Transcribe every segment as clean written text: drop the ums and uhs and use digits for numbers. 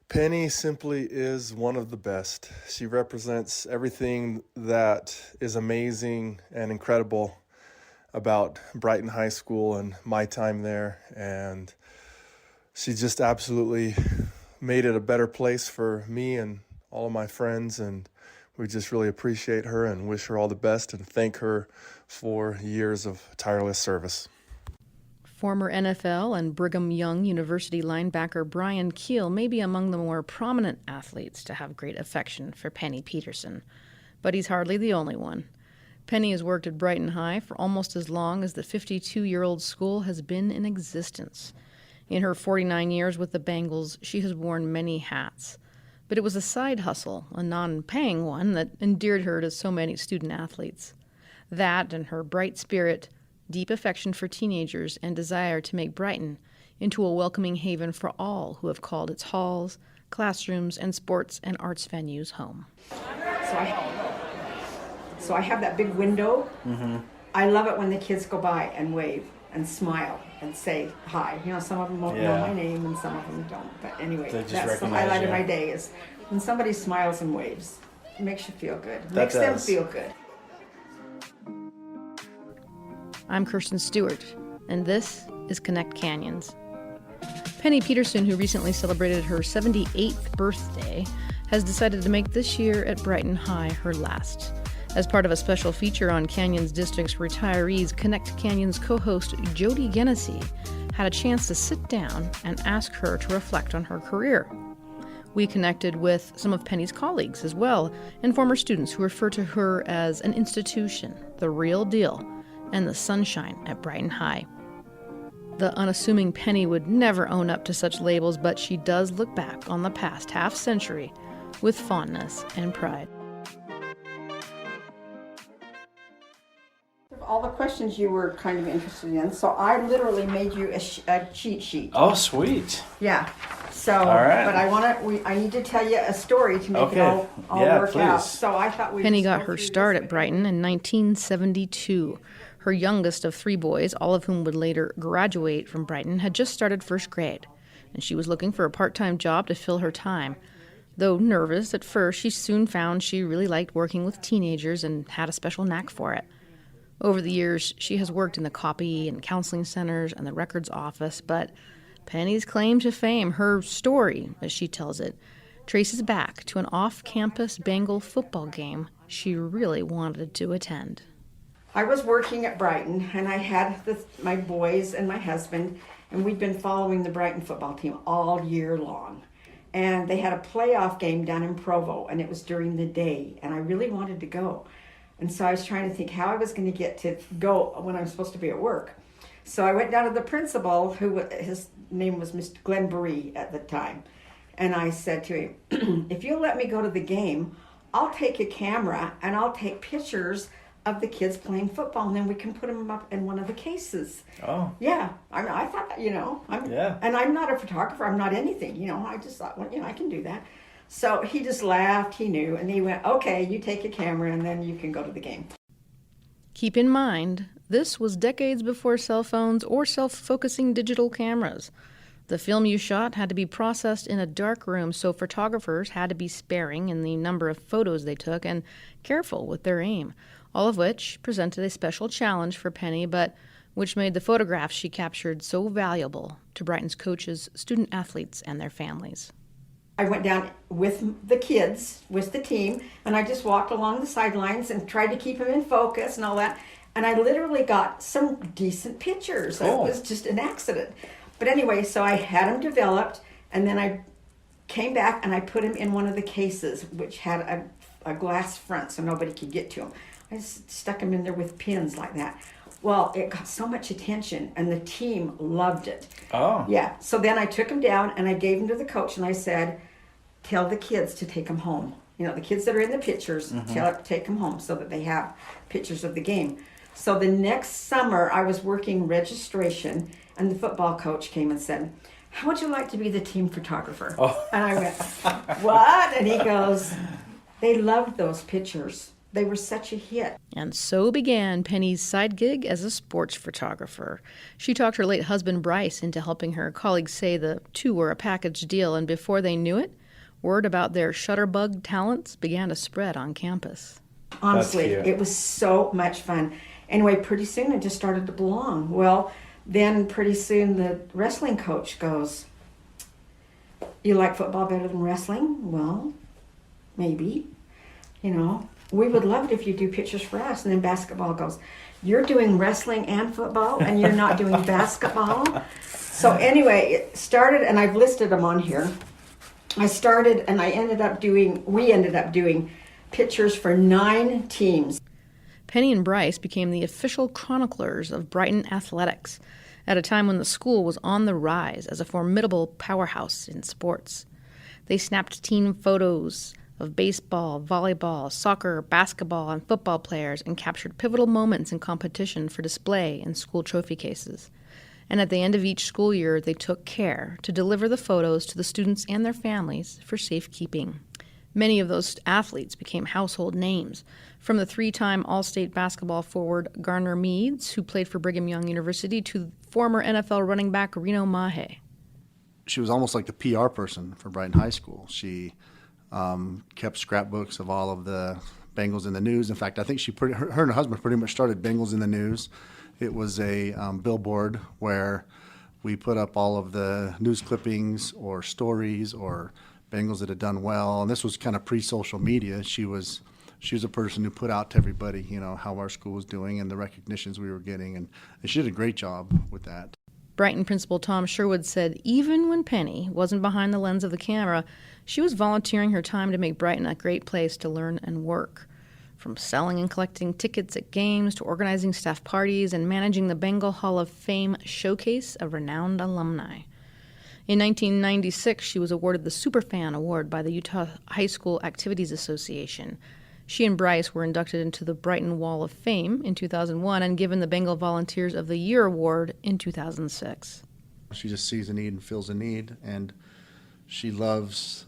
Penny simply is one of the best. She represents everything that is amazing and incredible about Brighton High School and my time there. And she just absolutely made it a better place for me and all of my friends. And we just really appreciate her and wish her all the best and thank her for years of tireless service. Former NFL and Brigham Young University linebacker Brian Keel may be among the more prominent athletes to have great affection for Penny Peterson, but he's hardly the only one. Penny has worked at Brighton High for almost as long as the 52-year-old school has been in existence. In her 49 years with the Bengals, she has worn many hats. But it was a side hustle, a non-paying one, that endeared her to so many student athletes. That and her bright spirit, deep affection for teenagers, and desire to make Brighton into a welcoming haven for all who have called its halls, classrooms, and sports and arts venues home. So I have that big window. Mm-hmm. I love it when the kids go by and wave and smile and say hi. You know, some of them won't know my name and some of them don't. But anyway, that's the highlight of my day is when somebody smiles and waves. It makes you feel good. It makes them feel good. I'm Kirsten Stewart, and this is Connect Canyons. Penny Peterson, who recently celebrated her 78th birthday, has decided to make this year at Brighton High her last. As part of a special feature on Canyons District's retirees, Connect Canyons co-host Jody Genesee had a chance to sit down and ask her to reflect on her career. We connected with some of Penny's colleagues as well, and former students who refer to her as an institution, the real deal, and the sunshine at Brighton High. The unassuming Penny would never own up to such labels, but she does look back on the past half-century with fondness and pride. All the questions you were kind of interested in, so I literally made you a cheat sheet. Oh, sweet. Yeah. So, all right. But I need to tell you a story to make it all work out. So I thought Penny got her start at Brighton in 1972. Her youngest of three boys, all of whom would later graduate from Brighton, had just started first grade, and she was looking for a part-time job to fill her time. Though nervous at first, she soon found she really liked working with teenagers and had a special knack for it. Over the years, she has worked in the copy and counseling centers and the records office, but Penny's claim to fame, her story, as she tells it, traces back to an off-campus Bengal football game she really wanted to attend. I was working at Brighton, and I had my boys and my husband, and we'd been following the Brighton football team all year long. And they had a playoff game down in Provo, and it was during the day, and I really wanted to go. And so I was trying to think how I was going to get to go when I was supposed to be at work. So I went down to the principal, his name was Mr. Glenn Burry at the time, and I said to him, if you'll let me go to the game, I'll take a camera and I'll take pictures of the kids playing football, and then we can put them up in one of the cases. Oh. Yeah. I thought that, and I'm not a photographer. I'm not anything, I just thought, well, I can do that. So he just laughed, he knew, and he went, okay, you take a camera and then you can go to the game. Keep in mind, this was decades before cell phones or self-focusing digital cameras. The film you shot had to be processed in a dark room, so photographers had to be sparing in the number of photos they took and careful with their aim, all of which presented a special challenge for Penny, but which made the photographs she captured so valuable to Brighton's coaches, student athletes, and their families. I went down with the kids, with the team, and I just walked along the sidelines and tried to keep them in focus and all that. And I literally got some decent pictures. Cool. It was just an accident. But anyway, so I had them developed, and then I came back and I put them in one of the cases, which had a glass front so nobody could get to them. I just stuck them in there with pins like that. Well, it got so much attention, and the team loved it. Oh. Yeah. So then I took them down, and I gave them to the coach, and I said, tell the kids to take them home. The kids that are in the pictures, take them home so that they have pictures of the game. So the next summer, I was working registration, and the football coach came and said, how would you like to be the team photographer? Oh. And I went, what? And he goes, they loved those pictures. They were such a hit. And so began Penny's side gig as a sports photographer. She talked her late husband Bryce into helping her colleagues say the two were a package deal, and before they knew it, Word about their shutterbug talents began to spread on campus. Honestly, it was so much fun. Anyway, pretty soon it just started to belong. Well, then pretty soon the wrestling coach goes, "You like football better than wrestling?" Well, maybe. We would love it if you do pictures for us. And then basketball goes, "You're doing wrestling and football and you're not doing basketball?" So anyway, it started, and I've listed them on here. We ended up doing pictures for 9 teams. Penny and Bryce became the official chroniclers of Brighton athletics at a time when the school was on the rise as a formidable powerhouse in sports. They snapped team photos of baseball, volleyball, soccer, basketball, and football players and captured pivotal moments in competition for display in school trophy cases. And at the end of each school year, they took care to deliver the photos to the students and their families for safekeeping. Many of those athletes became household names, from the 3-time All-State basketball forward Garner Meads, who played for Brigham Young University, to former NFL running back Reno Mahe. She was almost like the PR person for Brighton High School. She kept scrapbooks of all of the Bengals in the news. In fact, I think her and her husband pretty much started Bengals in the News. It was a billboard where we put up all of the news clippings or stories or Bengals that had done well. And this was kind of pre-social media. She was a person who put out to everybody, how our school was doing and the recognitions we were getting. And she did a great job with that. Brighton principal Tom Sherwood said even when Penny wasn't behind the lens of the camera, she was volunteering her time to make Brighton a great place to learn and work. From selling and collecting tickets at games to organizing staff parties and managing the Bengal Hall of Fame showcase of renowned alumni. In 1996, she was awarded the Superfan Award by the Utah High School Activities Association. She and Bryce were inducted into the Brighton Wall of Fame in 2001 and given the Bengal Volunteers of the Year Award in 2006. She just sees a need and feels a need, and she loves,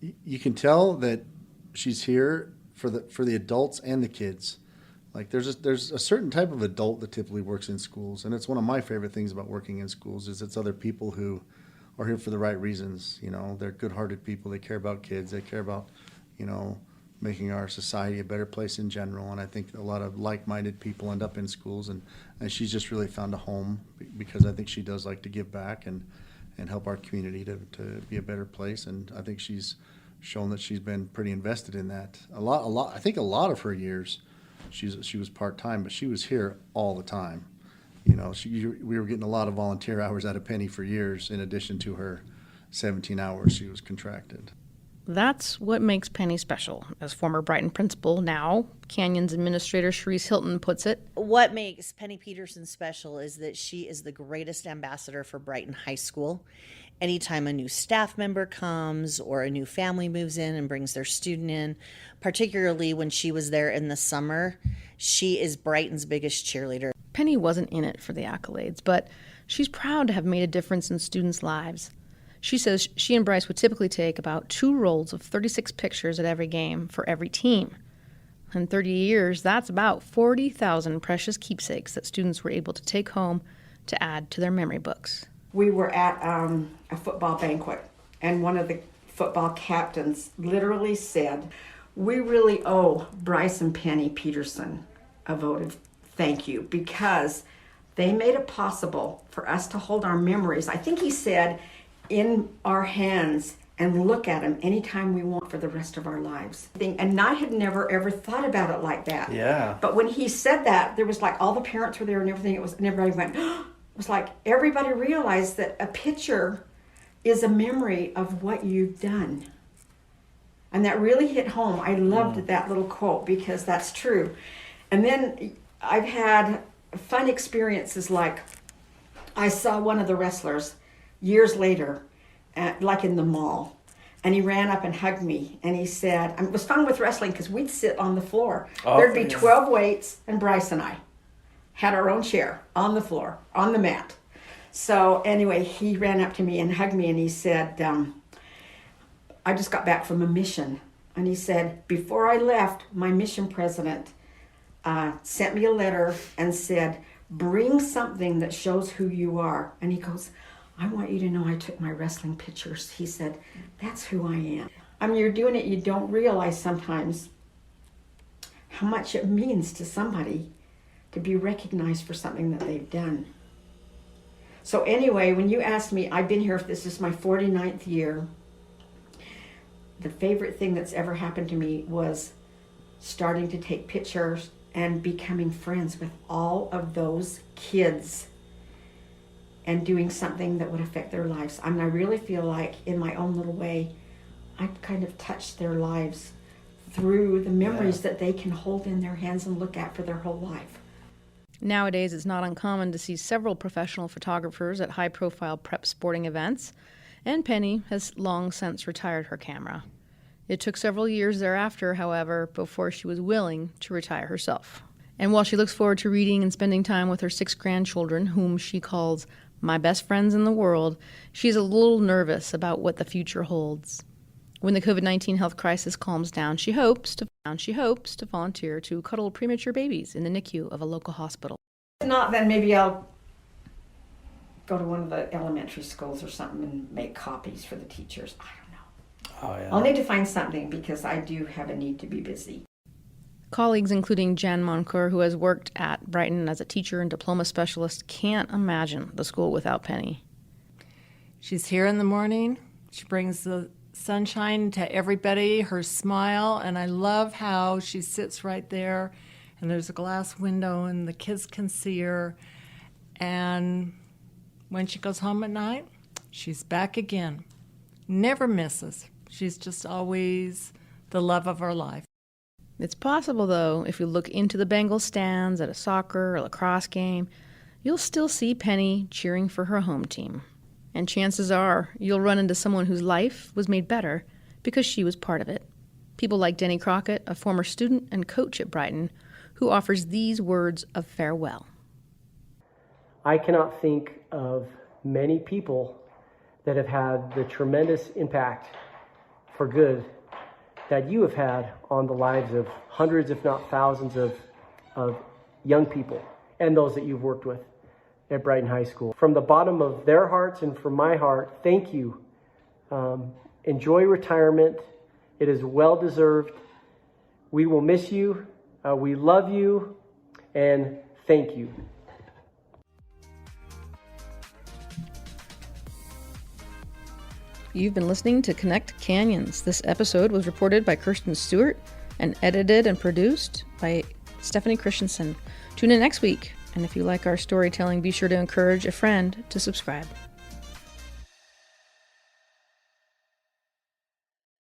you can tell that she's here for the adults and the kids. Like there's a certain type of adult that typically works in schools, and it's one of my favorite things about working in schools is it's other people who are here for the right reasons. They're good-hearted people. They care about kids. They care about, making our society a better place in general. And I think a lot of like-minded people end up in schools, and she's just really found a home because I think she does like to give back and help our community to be a better place. And I think she's shown that she's been pretty invested in that. A lot. I think a lot of her years, she was part-time, but she was here all the time. We were getting a lot of volunteer hours out of Penny for years, in addition to her 17 hours she was contracted. That's what makes Penny special, as former Brighton principal, now Canyons administrator Sharice Hilton puts it. What makes Penny Peterson special is that she is the greatest ambassador for Brighton High School. Anytime a new staff member comes or a new family moves in and brings their student in, particularly when she was there in the summer, she is Brighton's biggest cheerleader. Penny wasn't in it for the accolades, but she's proud to have made a difference in students' lives. She says she and Bryce would typically take about 2 rolls of 36 pictures at every game for every team. In 30 years, that's about 40,000 precious keepsakes that students were able to take home to add to their memory books. We were at a football banquet, and one of the football captains literally said, "We really owe Bryce and Penny Peterson a vote of thank you because they made it possible for us to hold our memories," I think he said, "in our hands and look at them anytime we want for the rest of our lives." And I had never ever thought about it like that. Yeah. But when he said that, there was like all the parents were there and everything. And everybody went, it was like everybody realized that a picture is a memory of what you've done. And that really hit home. I loved that little quote because that's true. And then I've had fun experiences, like I saw one of the wrestlers years later, like in the mall, and he ran up and hugged me, and he said, it was fun with wrestling because we'd sit on the floor. There'd be 12 weights, and Bryce and I had our own chair on the floor, on the mat. So anyway, he ran up to me and hugged me, and he said, I just got back from a mission. And he said, before I left, my mission president sent me a letter and said, bring something that shows who you are. And he goes, I want you to know I took my wrestling pictures. He said, that's who I am. I mean, you're doing it, you don't realize sometimes how much it means to somebody to be recognized for something that they've done. So anyway, when you asked me, I've been here, this is my 49th year. The favorite thing that's ever happened to me was starting to take pictures and becoming friends with all of those kids and doing something that would affect their lives. I mean, I really feel like in my own little way, I've kind of touched their lives through the memories that they can hold in their hands and look at for their whole life. Nowadays, it's not uncommon to see several professional photographers at high-profile prep sporting events, and Penny has long since retired her camera. It took several years thereafter, however, before she was willing to retire herself. And while she looks forward to reading and spending time with her 6 grandchildren, whom she calls my best friends in the world, she's a little nervous about what the future holds. When the COVID-19 health crisis calms down, she hopes to volunteer to cuddle premature babies in the NICU of a local hospital. If not, then maybe I'll go to one of the elementary schools or something and make copies for the teachers. I don't know. Oh, yeah. I'll need to find something because I do have a need to be busy. Colleagues, including Jan Moncoeur, who has worked at Brighton as a teacher and diploma specialist, can't imagine the school without Penny. She's here in the morning. She brings the sunshine to everybody, her smile, and I love how she sits right there and there's a glass window and the kids can see her. And when she goes home at night, she's back again. Never misses. She's just always the love of our life. It's possible, though, if you look into the Bengals stands at a soccer or lacrosse game, you'll still see Penny cheering for her home team. And chances are you'll run into someone whose life was made better because she was part of it. People like Denny Crockett, a former student and coach at Brighton, who offers these words of farewell. I cannot think of many people that have had the tremendous impact for good that you have had on the lives of hundreds, if not thousands, of young people and those that you've worked with at Brighton High School. From the bottom of their hearts and from my heart, thank you. Enjoy retirement. It is well deserved. We will miss you. We love you. And thank you. You've been listening to Connect Canyons. This episode was reported by Kirsten Stewart and edited and produced by Stephanie Christensen. Tune in next week. And if you like our storytelling, be sure to encourage a friend to subscribe.